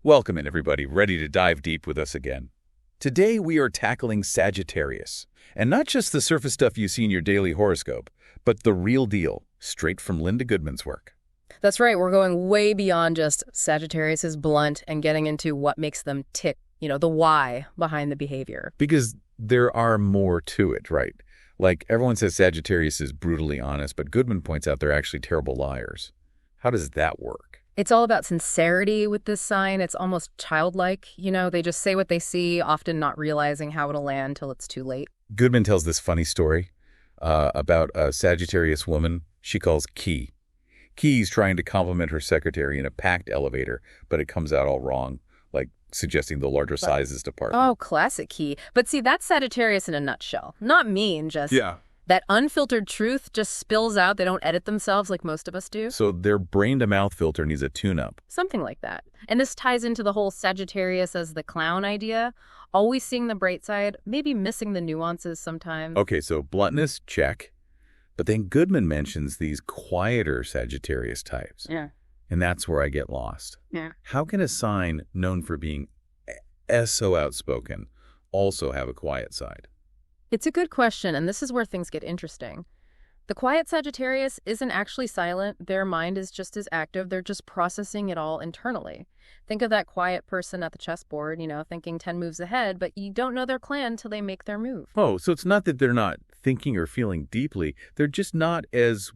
Welcome in, everybody, ready to dive deep with us again. Today we are tackling Sagittarius, and not just the surface stuff you see in your daily horoscope, but the real deal, straight from Linda Goodman's work. That's right, we're going way beyond just Sagittarius is blunt and getting into what makes them tick, the why behind the behavior. Because there are more to it, right? Like, everyone says Sagittarius is brutally honest, but Goodman points out they're actually terrible liars. How does that work? It's all about sincerity with this sign. It's almost childlike. They just say what they see, often not realizing how it'll land till it's too late. Goodman tells this funny story about a Sagittarius woman she calls Key. Key's trying to compliment her secretary in a packed elevator, but it comes out all wrong, like suggesting the larger sizes department. Oh, classic Key. But see, that's Sagittarius in a nutshell. Not mean, just that unfiltered truth just spills out. They don't edit themselves like most of us do. So their brain-to-mouth filter needs a tune-up. Something like that. And this ties into the whole Sagittarius as the clown idea. Always seeing the bright side, maybe missing the nuances sometimes. Okay, so bluntness, check. But then Goodman mentions these quieter Sagittarius types. Yeah. And that's where I get lost. Yeah. How can a sign known for being so outspoken also have a quiet side? It's a good question, and this is where things get interesting. The quiet Sagittarius isn't actually silent. Their mind is just as active. They're just processing it all internally. Think of that quiet person at the chessboard, thinking 10 moves ahead, but you don't know their plan till they make their move. Oh, so it's not that they're not thinking or feeling deeply. They're just not as,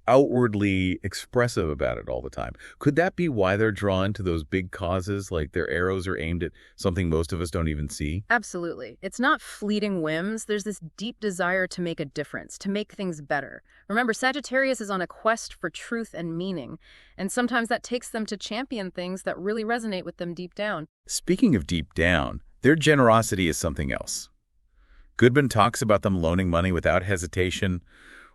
outwardly expressive about it all the time. Could that be why they're drawn to those big causes, like their arrows are aimed at something most of us don't even see? Absolutely. It's not fleeting whims. There's this deep desire to make a difference, to make things better. Remember, Sagittarius is on a quest for truth and meaning, and sometimes that takes them to champion things that really resonate with them deep down. Speaking of deep down, their generosity is something else. Goodman talks about them loaning money without hesitation,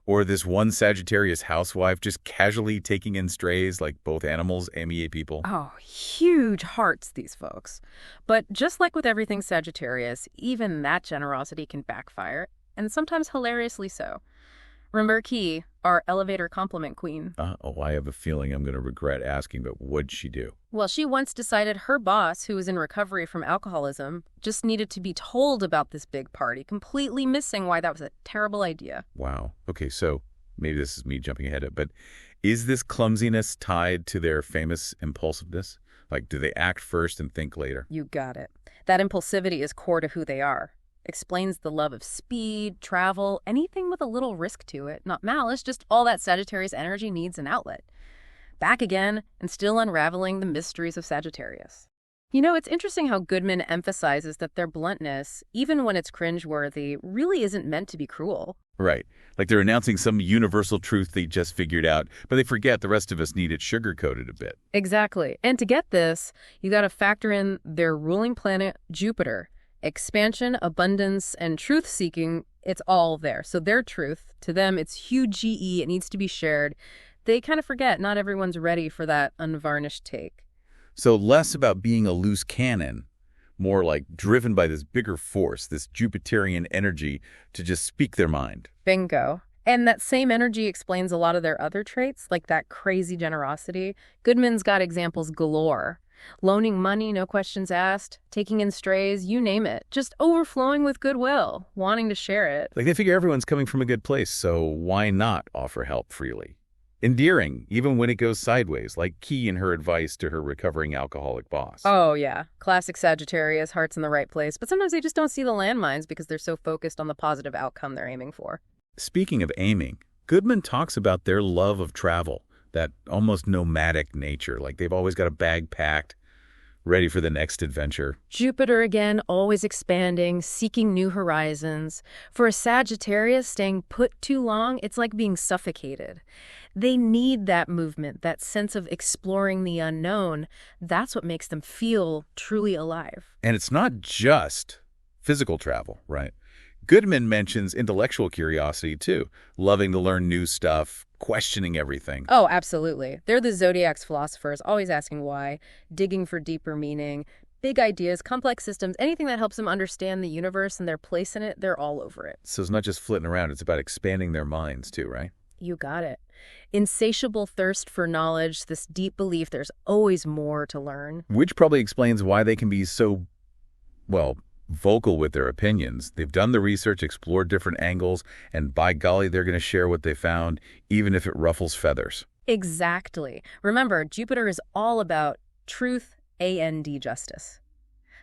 or this one Sagittarius housewife just casually taking in strays like both animals and people. Oh, huge hearts, these folks. But just like with everything Sagittarius, even that generosity can backfire, and sometimes hilariously so. Remember Key, our elevator compliment queen? I have a feeling I'm going to regret asking, but what'd she do? Well, she once decided her boss, who was in recovery from alcoholism, just needed to be told about this big party, completely missing why that was a terrible idea. Wow. Okay, so maybe this is me jumping ahead, but is this clumsiness tied to their famous impulsiveness? Like, do they act first and think later? You got it. That impulsivity is core to who they are. Explains the love of speed, travel, anything with a little risk to it. Not malice, just all that Sagittarius energy needs an outlet. Back again, and still unraveling the mysteries of Sagittarius. It's interesting how Goodman emphasizes that their bluntness, even when it's cringeworthy, really isn't meant to be cruel. Right. Like they're announcing some universal truth they just figured out, but they forget the rest of us need it sugar-coated a bit. Exactly. And to get this, you got to factor in their ruling planet, Jupiter. Expansion, abundance, and truth-seeking, it's all there. So their truth, to them, it's huge GE. It needs to be shared. They kind of forget not everyone's ready for that unvarnished take. So less about being a loose cannon, more like driven by this bigger force, this Jupiterian energy to just speak their mind. Bingo. And that same energy explains a lot of their other traits, like that crazy generosity. Goodman's got examples galore. Loaning money, no questions asked, taking in strays, you name it. Just overflowing with goodwill, wanting to share it. Like they figure everyone's coming from a good place, so why not offer help freely? Endearing, even when it goes sideways, like Key in her advice to her recovering alcoholic boss. Oh, yeah. Classic Sagittarius, heart's in the right place. But sometimes they just don't see the landmines because they're so focused on the positive outcome they're aiming for. Speaking of aiming, Goodman talks about their love of travel. That almost nomadic nature, like they've always got a bag packed, ready for the next adventure. Jupiter again, always expanding, seeking new horizons. For a Sagittarius, staying put too long, it's like being suffocated. They need that movement, that sense of exploring the unknown. That's what makes them feel truly alive. And it's not just physical travel, right? Goodman mentions intellectual curiosity, too, loving to learn new stuff, questioning everything. Oh, absolutely. They're the Zodiac's philosophers, always asking why, digging for deeper meaning, big ideas, complex systems, anything that helps them understand the universe and their place in it, they're all over it. So it's not just flitting around, it's about expanding their minds, too, right? You got it. Insatiable thirst for knowledge, this deep belief there's always more to learn. Which probably explains why they can be so, well, vocal with their opinions. They've done the research, explored different angles, and by golly, they're going to share what they found, even if it ruffles feathers. Exactly. Remember, Jupiter is all about truth and justice.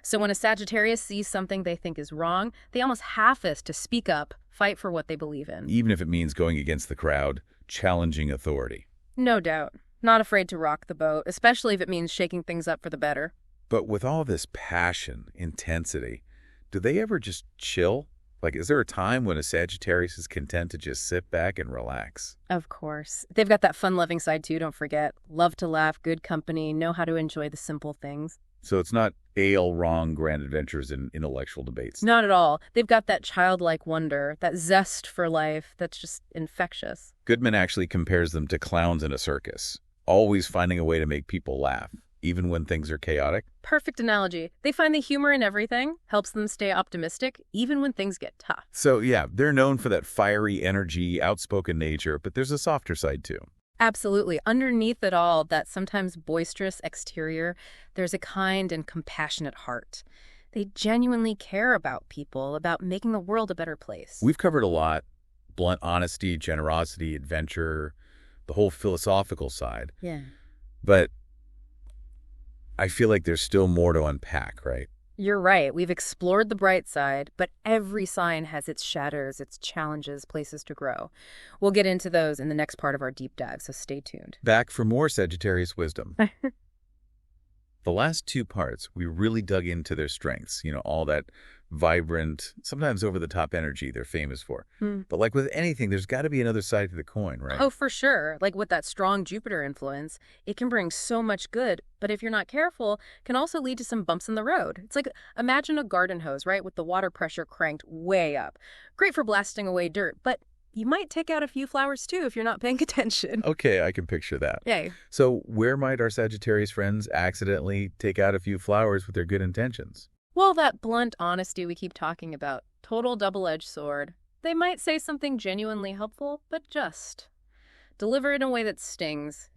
So when a Sagittarius sees something they think is wrong, they almost half-assed to speak up, fight for what they believe in. Even if it means going against the crowd, challenging authority. No doubt. Not afraid to rock the boat, especially if it means shaking things up for the better. But with all this passion, intensity, do they ever just chill? Like, is there a time when a Sagittarius is content to just sit back and relax? Of course. They've got that fun-loving side too, don't forget. Love to laugh, good company, know how to enjoy the simple things. So it's not ale-wrong grand adventures in intellectual debates. Not at all. They've got that childlike wonder, that zest for life that's just infectious. Goodman actually compares them to clowns in a circus, always finding a way to make people laugh, even when things are chaotic. Perfect analogy. They find the humor in everything, helps them stay optimistic, even when things get tough. So yeah, they're known for that fiery energy, outspoken nature, but there's a softer side too. Absolutely. Underneath it all, that sometimes boisterous exterior, there's a kind and compassionate heart. They genuinely care about people, about making the world a better place. We've covered a lot: blunt honesty, generosity, adventure, the whole philosophical side. Yeah. But I feel like there's still more to unpack, right? You're right. We've explored the bright side, but every sign has its shadows, its challenges, places to grow. We'll get into those in the next part of our deep dive, so stay tuned. Back for more Sagittarius wisdom. The last two parts, we really dug into their strengths, all that vibrant, sometimes over-the-top energy they're famous for. But like with anything, there's got to be another side to the coin, right? Oh, for sure. Like with that strong Jupiter influence, it can bring so much good, but if you're not careful, can also lead to some bumps in the road. It's like, imagine a garden hose, right, with the water pressure cranked way up. Great for blasting away dirt, but you might take out a few flowers too if you're not paying attention. Okay, I can picture that. Yay. So where might our Sagittarius friends accidentally take out a few flowers with their good intentions? Well, that blunt honesty we keep talking about, total double-edged sword. They might say something genuinely helpful, but just deliver it in a way that stings,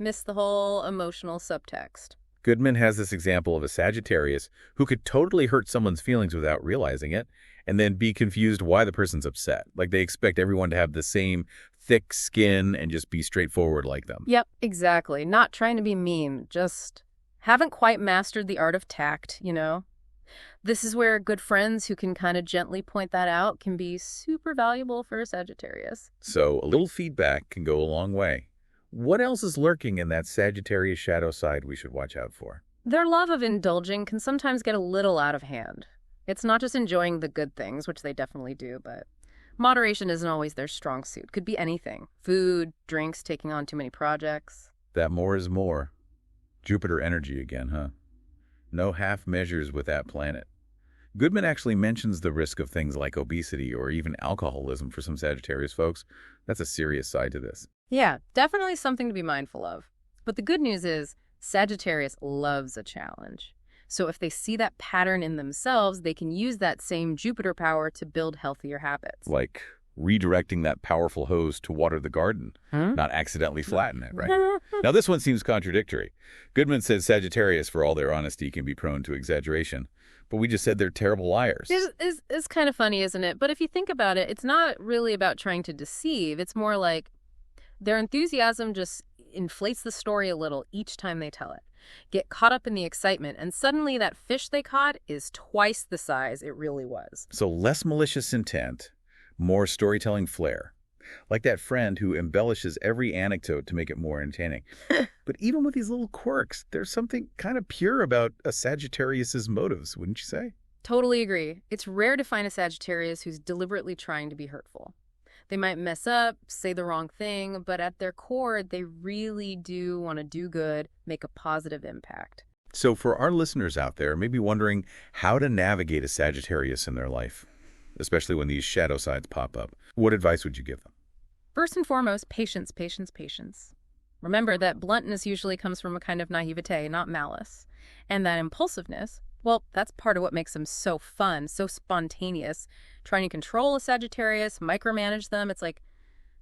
miss the whole emotional subtext. Goodman has this example of a Sagittarius who could totally hurt someone's feelings without realizing it, and then be confused why the person's upset. Like they expect everyone to have the same thick skin and just be straightforward like them. Yep, exactly. Not trying to be mean, just haven't quite mastered the art of tact, This is where good friends who can kind of gently point that out can be super valuable for a Sagittarius. So a little feedback can go a long way. What else is lurking in that Sagittarius shadow side we should watch out for? Their love of indulging can sometimes get a little out of hand. It's not just enjoying the good things, which they definitely do, but moderation isn't always their strong suit. Could be anything. Food, drinks, taking on too many projects. That more is more. Jupiter energy again, huh? No half measures with that planet. Goodman actually mentions the risk of things like obesity or even alcoholism for some Sagittarius folks. That's a serious side to this. Yeah, definitely something to be mindful of. But the good news is Sagittarius loves a challenge. So if they see that pattern in themselves, they can use that same Jupiter power to build healthier habits. Like redirecting that powerful hose to water the garden, not accidentally flatten it, right? Now, this one seems contradictory. Goodman says Sagittarius, for all their honesty, can be prone to exaggeration. But we just said they're terrible liars. It's kind of funny, isn't it? But if you think about it, it's not really about trying to deceive. It's more like their enthusiasm just inflates the story a little each time they tell it. Get caught up in the excitement, and suddenly that fish they caught is twice the size it really was. So less malicious intent, more storytelling flair. Like that friend who embellishes every anecdote to make it more entertaining. But even with these little quirks, there's something kind of pure about a Sagittarius's motives, wouldn't you say? Totally agree. It's rare to find a Sagittarius who's deliberately trying to be hurtful. They might mess up, say the wrong thing, but at their core, they really do want to do good, make a positive impact. So for our listeners out there, maybe wondering how to navigate a Sagittarius in their life, especially when these shadow sides pop up, what advice would you give them? First and foremost, patience, patience, patience. Remember that bluntness usually comes from a kind of naivete, not malice. And that impulsiveness, well, that's part of what makes them so fun, so spontaneous. Trying to control a Sagittarius, micromanage them, it's like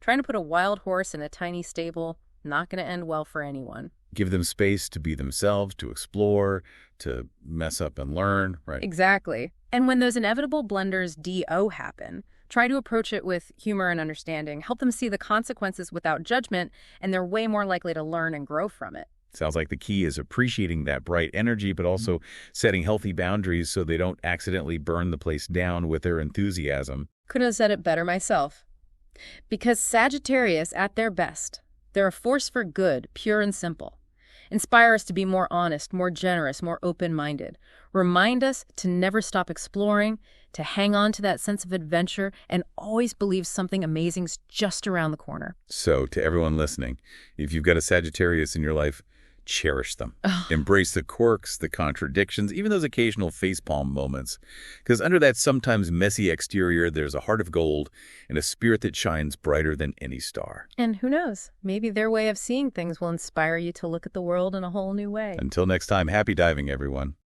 Trying to put a wild horse in a tiny stable, not going to end well for anyone. Give them space to be themselves, to explore, to mess up and learn, right? Exactly. And when those inevitable blunders DO happen, try to approach it with humor and understanding. Help them see the consequences without judgment, and they're way more likely to learn and grow from it. Sounds like the key is appreciating that bright energy, but also setting healthy boundaries so they don't accidentally burn the place down with their enthusiasm. Couldn't have said it better myself. Because Sagittarius, at their best, they're a force for good, pure and simple. Inspire us to be more honest, more generous, more open-minded. Remind us to never stop exploring, to hang on to that sense of adventure, and always believe something amazing's just around the corner. So, to everyone listening, if you've got a Sagittarius in your life, cherish them. Embrace the quirks, the contradictions, even those occasional facepalm moments. Because under that sometimes messy exterior, there's a heart of gold and a spirit that shines brighter than any star. And who knows, maybe their way of seeing things will inspire you to look at the world in a whole new way. Until next time, happy diving, everyone.